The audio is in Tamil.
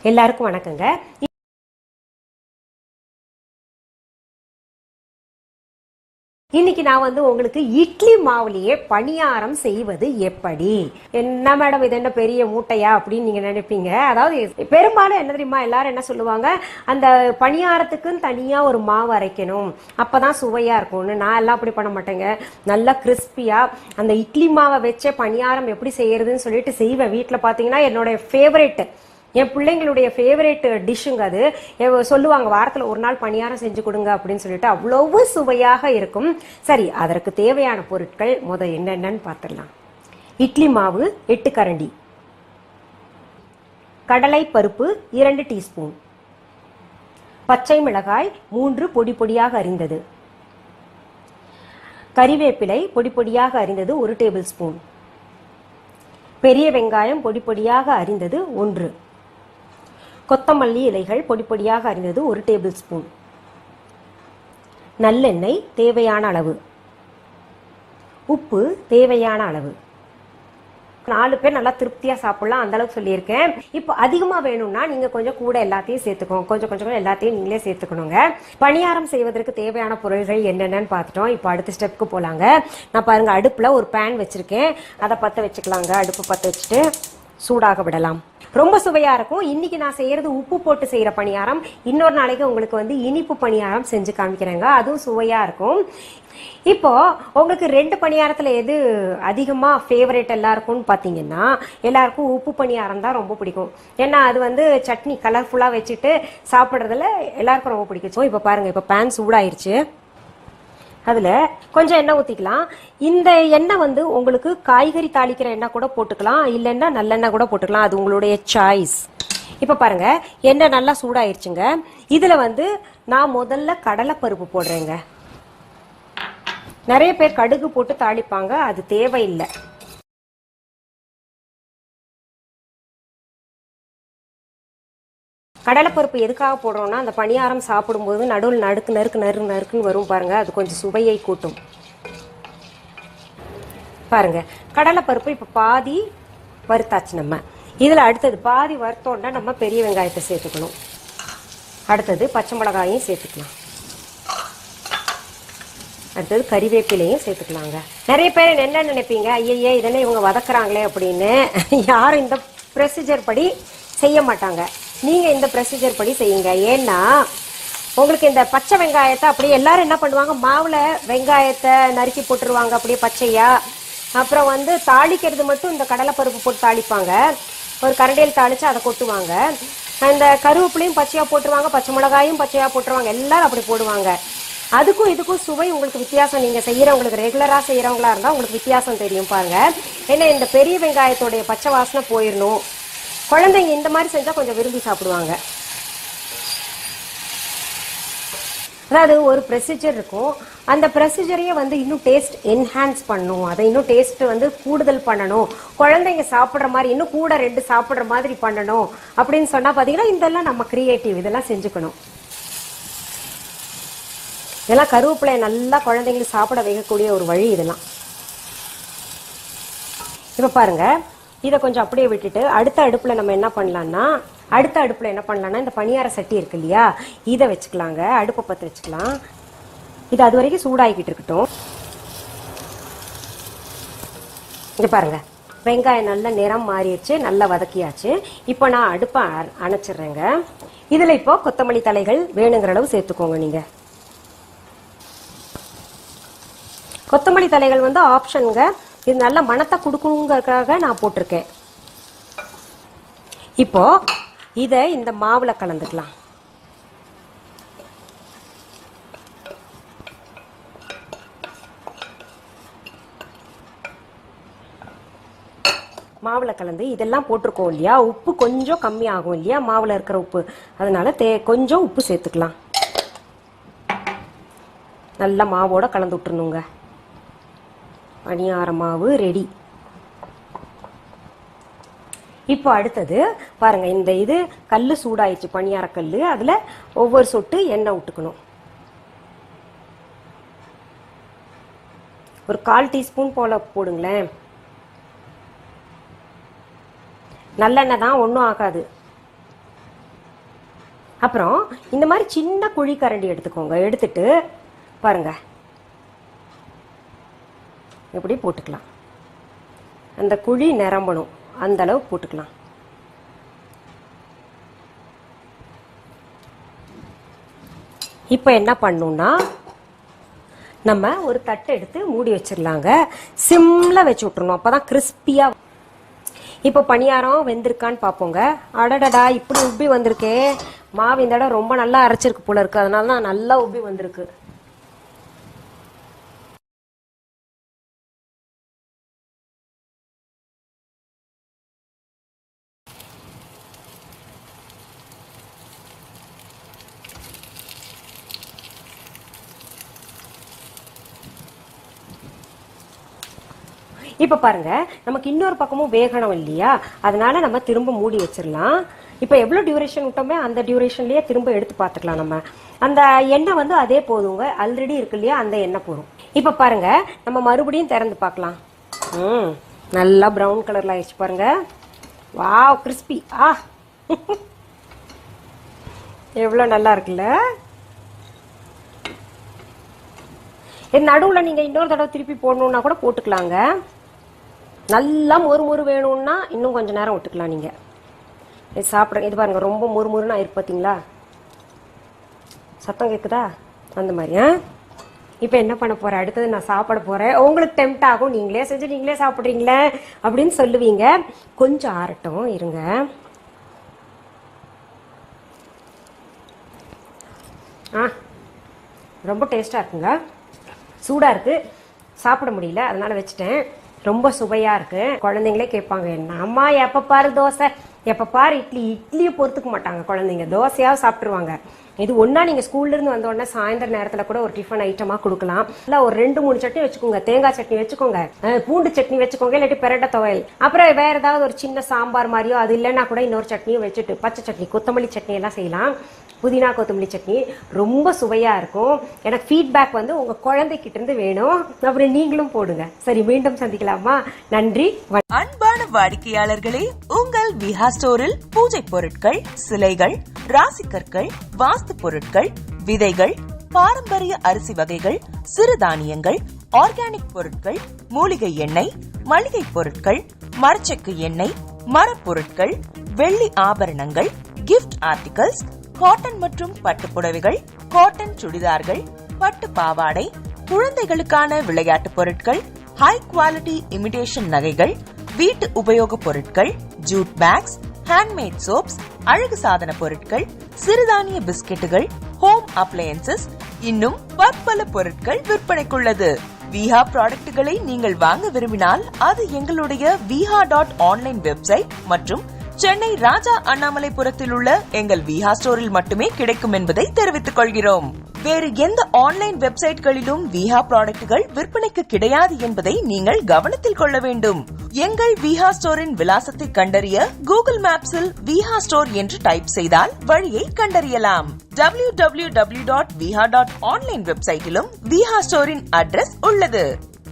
எல்லாருக்கும் வணக்கங்க. இன்னைக்கு நான் உங்களுக்கு இட்லி மாவுலயே பணியாரம் செய்வது எப்படி. என்ன மேடம் இது என்ன பெரிய மூட்டையா அப்படின்னு நீங்க நினைப்பீங்க. அதாவது பெரும்பாலும் என்ன தெரியுமா, எல்லாரும் என்ன சொல்லுவாங்க, அந்த பணியாரத்துக்குன்னு தனியா ஒரு மாவு அரைக்கணும், அப்பதான் சுவையா இருக்கும்னு. நான் எல்லாம் அப்படி பண்ண மாட்டேங்க. நல்லா கிறிஸ்பியா அந்த இட்லி மாவை வச்ச பணியாரம் எப்படி செய்யறதுன்னு சொல்லிட்டு செய்வேன். வீட்டுல பாத்தீங்கன்னா என்னோட ஃபேவரேட், என் பிள்ளைங்களுடைய ஃபேவரேட் டிஷ்ஷுங்க அது. சொல்லுவாங்க வாரத்தில் ஒரு நாள் பணியாரம் செஞ்சு கொடுங்க அப்படின்னு சொல்லிட்டு. அவ்வளவு சுவையாக இருக்கும். சரி, அதற்கு தேவையான பொருட்கள் என்னென்னு பார்த்துடலாம். இட்லி மாவு 8 கரண்டி, கடலை பருப்பு 2 டீஸ்பூன், பச்சை மிளகாய் 3 பொடி பொடியாக அரிந்தது, கறிவேப்பிலை பொடி பொடியாக அரிந்தது 1 டேபிள் ஸ்பூன், பெரிய வெங்காயம் பொடி பொடியாக அரிந்தது 1, கொத்தமல்லி இலைகள் பொடி பொடியாக அரிந்தது 1 டேபிள் ஸ்பூன், நல்லெண்ணெய் தேவையான அளவு, உப்பு தேவையான அளவு. 4 பேர் நல்லா திருப்தியா சாப்பிடலாம், அந்த அளவுக்கு சொல்லியிருக்கேன். இப்போ அதிகமா வேணும்னா நீங்க கொஞ்சம் கூட எல்லாத்தையும் சேர்த்துக்கோங்க. கொஞ்சம் கொஞ்சம் எல்லாத்தையும் நீங்களே சேர்த்துக்கணுங்க. பணியாரம் செய்வதற்கு தேவையான பொருள்கள் என்னென்னு பார்த்துட்டோம். இப்போ அடுத்த ஸ்டெப்க்கு போலாங்க. நான் பாருங்க, அடுப்புல ஒரு பேன் வச்சிருக்கேன். அதை பற்ற வச்சுக்கலாங்க. அடுப்பு பற்ற வச்சுட்டு சூடாக விடலாம். ரொம்ப சுவையா இருக்கும். இன்னைக்கு நான் செய்யறது உப்பு போட்டு செய்யற பணியாரம். இன்னொரு நாளைக்கு உங்களுக்கு இனிப்பு பணியாரம் செஞ்சு காமிக்கிறேங்க, அதுவும் சுவையா இருக்கும். இப்போ உங்களுக்கு 2 பணியாரத்துல எது அதிகமா ஃபேவரேட் எல்லாருக்கும்னு பாத்தீங்கன்னா, எல்லாருக்கும் உப்பு பணியாரம் தான் ரொம்ப பிடிக்கும். ஏன்னா அது சட்னி கலர்ஃபுல்லா வச்சுட்டு சாப்பிட்றதுல எல்லாருக்கும் ரொம்ப பிடிக்கும். இப்போ பாருங்க, இப்போ பேன் சூடாயிருச்சு. அதுல கொஞ்சம் எண்ணெய் ஊத்திக்கலாம். இந்த எண்ணெய் உங்களுக்கு காய்கறி தாளிக்கிற எண்ணெய் கூட போட்டுக்கலாம், இல்லைன்னா நல்லெண்ணெய் கூட போட்டுக்கலாம், அது உங்களுடைய சாய்ஸ். இப்ப பாருங்க, எண்ணெய் நல்லா சூடாயிருச்சுங்க. இதுல நான் முதல்ல கடலைப்பருப்பு போடுறேங்க. நிறைய பேர் கடுகு போட்டு தாளிப்பாங்க, அது தேவையில்லை. கடலைப்பருப்பு எதுக்காக போடுறோம்னா, அந்த பணியாரம் சாப்பிடும்போது நடுவில் நறுக்குன்னு வரும் பாருங்க, அது கொஞ்சம் சுவையை கூட்டும். பாருங்க, கடலைப்பருப்பு இப்போ பாதி வறுத்தாச்சு. நம்ம இதில் அடுத்தது பாதி வறுத்தோன்னா நம்ம பெரிய வெங்காயத்தை சேர்த்துக்கணும். அடுத்தது பச்சை மிளகாயும் சேர்த்துக்கலாம். அடுத்தது கறிவேப்பிலையும் சேர்த்துக்கலாங்க. நிறைய பேர் என்ன நினைப்பீங்க, ஐயே இதெல்லாம் இவங்க வதக்குறாங்களே அப்படின்னு. யாரும் இந்த ப்ரொசீஜர் படி செய்ய மாட்டாங்க. நீங்க இந்த ப்ரொசீஜர் படி செய்யுங்க. ஏன்னா உங்களுக்கு இந்த பச்சை வெங்காயத்தை அப்படியே எல்லாரும் என்ன பண்ணுவாங்க, மாவுல வெங்காயத்தை நறுக்கி போட்டுருவாங்க அப்படியே பச்சையா. அப்புறம் தாளிக்கிறது மட்டும் இந்த கடலைப்பருப்பு போட்டு தாளிப்பாங்க. ஒரு கரண்டியில் தாளிச்சு அதை கொட்டுவாங்க. அந்த கருவேப்பிலையும் பச்சையா போட்டுருவாங்க, பச்சை மிளகாயும் பச்சையா போட்டுருவாங்க. எல்லாரும் அப்படி போடுவாங்க. அதுக்கும் இதுக்கும் சுவை உங்களுக்கு வித்தியாசம். நீங்க செய்யறவங்களுக்கு, ரெகுலரா செய்யறவங்களா இருந்தா உங்களுக்கு வித்தியாசம் தெரியும் பாருங்க. ஏன்னா இந்த பெரிய வெங்காயத்தோடைய பச்சை வாசனை போயிடணும். குழந்தைங்க இந்த மாதிரி செஞ்சா கொஞ்சம் விரும்பி சாப்பிடுவாங்க. அதாவது ஒரு ப்ரொசீஜர் இருக்கும், அந்த ப்ரொசீஜரையே இன்னும் டேஸ்ட் என்ஹான்ஸ் பண்ணணும், அதை இன்னும் டேஸ்ட் கூடுதல் பண்ணணும், குழந்தைங்க சாப்பிட்ற மாதிரி இன்னும் கூட 2 சாப்பிட்ற மாதிரி பண்ணணும் அப்படின்னு சொன்னா பாத்தீங்கன்னா, இதெல்லாம் நம்ம கிரியேட்டிவ், இதெல்லாம் செஞ்சுக்கணும். இதெல்லாம் கருவேப்பிலை நல்லா குழந்தைங்களுக்கு சாப்பிட வைக்கக்கூடிய ஒரு வழி இதெல்லாம். இப்ப பாருங்க, இதை கொஞ்சம் அப்படியே விட்டுட்டு அடுத்த அடுப்புல நம்ம என்ன பண்ணலாம்னா, இந்த பணியார சட்டி இருக்கு இல்லையா, இதை வச்சுக்கலாங்க. அடுப்பை பற்ற வச்சுக்கலாம். இது அது வரைக்கும் சூடாகிக்கிட்டு இருக்கட்டும். இங்க பாருங்க, வெங்காயம் நல்ல நிறம் மாறிடுச்சு, நல்லா வதக்கியாச்சு. இப்போ நான் அடுப்பை அணைச்சிடுறேங்க. இதுல இப்போ கொத்தமல்லி தலைகள் வேணுங்கிற அளவு சேர்த்துக்கோங்க. நீங்க கொத்தமல்லி தலைகள் ஆப்ஷனுங்க, இது நல்ல மணத்தை கொடுக்கணுங்கிறதுக்காக நான் போட்டிருக்கேன். இப்போ இதை இந்த மாவுல கலந்துக்கலாம். மாவுல கலந்து இதெல்லாம் போட்டிருக்கோம் இல்லையா, உப்பு கொஞ்சம் கம்மி ஆகும் இல்லையா மாவுல இருக்கிற உப்பு, அதனால கொஞ்சம் உப்பு சேர்த்துக்கலாம். நல்லா மாவோட கலந்து விட்டுருணுங்க. பணியார மாவு ரெடி. இப்போ அடுத்தது பாருங்க, இந்த இது கல்லு சூடாயிடுச்சு, பணியார கல்லு. அதுல ஒவ்வொரு சொட்டு எண்ணெய் விட்டுக்கணும். ஒரு 1/4 டீஸ்பூன் போல போடுங்களேன். நல்லெண்ணெய் தான், ஒன்றும் ஆகாது. அப்புறம் இந்த மாதிரி சின்ன குழி கரண்டி எடுத்துக்கோங்க. எடுத்துட்டு பாருங்க இப்படி போட்டுக்கலாம். அந்த குழி நிரம்பணும் அந்த அளவு போட்டுக்கலாம். இப்போ என்ன பண்ணணும்னா நம்ம ஒரு தட்டை எடுத்து மூடி வச்சிடலாங்க. சிம்ல வச்சு விட்டுறணும், அப்பதான் கிறிஸ்பியா. இப்போ பணியாரம் வெந்திருக்கான்னு பார்ப்போங்க. அடடடா இப்படி உப்பி வந்திருக்கே. மாவு இந்த இடம் ரொம்ப நல்லா அரைச்சிருக்கு போல இருக்கு, அதனால தான் நல்லா உப்பி வந்திருக்கு. இப்ப பாருங்க நமக்கு இன்னொரு பக்கமும் வேகணும் இல்லையா, அதனால நம்ம திரும்ப மூடி வச்சிடலாம். இப்ப எவ்வளவு டியூரேஷன் விட்டோமே அந்த டியூரேஷன்லயே திரும்ப எடுத்து பாத்துக்கலாம். நம்ம அந்த எண்ணெய் வந்து அதே போதுங்க, ஆல்ரெடி இருக்கு இல்லையா அந்த எண்ணெய் போதும். இப்ப பாருங்க நம்ம மறுபடியும் திறந்து பார்க்கலாம். நல்லா பிரவுன் கலர்ல ஆயிடுச்சு பாருங்க. Wow crispy. எவ்வளவு நல்லா இருக்குல்ல. நடுவுல நீங்க இன்னொரு தடவை திருப்பி போடணும்னா கூட போட்டுக்கலாங்க. நல்லா மொறு வேணும்னா இன்னும் கொஞ்சம் நேரம் விட்டுக்கலாம். நீங்க சாப்பிடுங்க. இது பாருங்க ரொம்ப மொறுன்னு ஆயிருக்கு பார்த்தீங்களா, சத்தம் கேட்குதா அந்த மாதிரி. இப்போ என்ன பண்ண போறேன், அடுத்தது நான் சாப்பிட போறேன். உங்களுக்கு டெம்ட் ஆகும், நீங்களே செஞ்சு நீங்களே சாப்பிட்றீங்களே அப்படின்னு சொல்லுவீங்க. கொஞ்சம் ஆறட்டும் இருங்க. ரொம்ப டேஸ்டா இருக்குங்க. சூடா இருக்கு, சாப்பிட முடியல அதனால வச்சுட்டேன். ரொம்ப சுவையா இருக்கு. குழந்தைங்களே கேட்பாங்க, என்ன அம்மா எப்ப பாரு தோசை, எப்ப பாரு இட்லி. இட்லியை பொறுத்துக்க மாட்டாங்க குழந்தைங்க, தோசையாவது சாப்பிட்டுருவாங்க. இது ஒன்னா நீங்க ஸ்கூல்ல இருந்து வந்த உடனே சாயந்தர நேரத்துல கூட ஒரு டிஃபன் ஐட்டமா கொடுக்கலாம். இல்ல ஒரு 2-3 சட்னி வச்சுக்கோங்க. தேங்காய் சட்னி வச்சுக்கோங்க, பூண்டு சட்னி வச்சுக்கோங்க, இல்லாட்டி பெரட்டை துவையல். அப்புறம் வேற ஏதாவது ஒரு சின்ன சாம்பார் மாதிரியோ, அது இல்லைன்னா கூட இன்னொரு சட்னியும் வச்சுட்டு பச்சை சட்னி கொத்தமல்லி சட்னி எல்லாம் செய்யலாம். புதினா கொத்தமல்லி சட்னி ரொம்ப சுவையா இருக்கும். எனக்கு ஃபீட்பேக் வந்து உங்க குழந்தைகிட்ட இருந்து வேணும், அப்புறம் நீங்களும் போடுங்க. சரி, மீண்டும் சந்திக்கலாமா? நன்றி. அன்பான வாடிக்கையாளர்களே, உங்கள் விஹா ஸ்டோரில் பூஜை பொருட்கள், சிலைகள், ராசிக்கற்கள், வாஸ்து பொருட்கள், விதைகள், பாரம்பரிய அரிசி வகைகள், சிறுதானியங்கள், ஆர்கானிக் பொருட்கள், மூலிகை எண்ணெய், மளிகை பொருட்கள், மரச்செக்கு எண்ணெய், மரப்பொருட்கள், வெள்ளி ஆபரணங்கள், கிஃப்ட் ஆர்டிகல்ஸ், காட்டன் மற்றும் பட்டு புடவைகள், காட்டன் சுடிதார்கள், பட்டு பாவாடை, குழந்தைகளுக்கான விளையாட்டு பொருட்கள், ஹை குவாலிட்டி இமிடேஷன் நகைகள், வீட்டு உபயோக பொருட்கள், ஜூட் பேக்ஸ், ஹேண்ட்மேட் சோப்ஸ், அழகு சாதன பொருட்கள், சிறுதானிய பிஸ்கெட்டுகள், ஹோம் அப்ளையன்சஸ், இன்னும் பற்பல பொருட்கள் விற்பனைக்குள்ளது. விஹா ப்ராடக்ட்களை நீங்கள் வாங்க விரும்பினால் அது எங்களுடைய viha.online வெப்சைட் மற்றும் சென்னை ராஜா அண்ணாமலைபுரத்தில் உள்ள எங்கள் விஹா ஸ்டோரில் மட்டுமே கிடைக்கும் என்பதை தெரிவித்துக் கொள்கிறோம். வேறு எந்த ஆன்லைன் வெப்சைட்களிலும் விஹா ப்ராடக்ட்கள் விற்பனைக்கு கிடையாது என்பதை நீங்கள் கவனத்தில் கொள்ள வேண்டும். எங்கள் விஹா ஸ்டோரின் விலாசத்தை கண்டறிய கூகுள் மேப்ஸில் விஹா ஸ்டோர் என்று டைப் செய்தால் வழியை கண்டறியலாம். www.viha.online வெப்சைட்டிலும் விஹா ஸ்டோரின் அட்ரஸ் உள்ளது.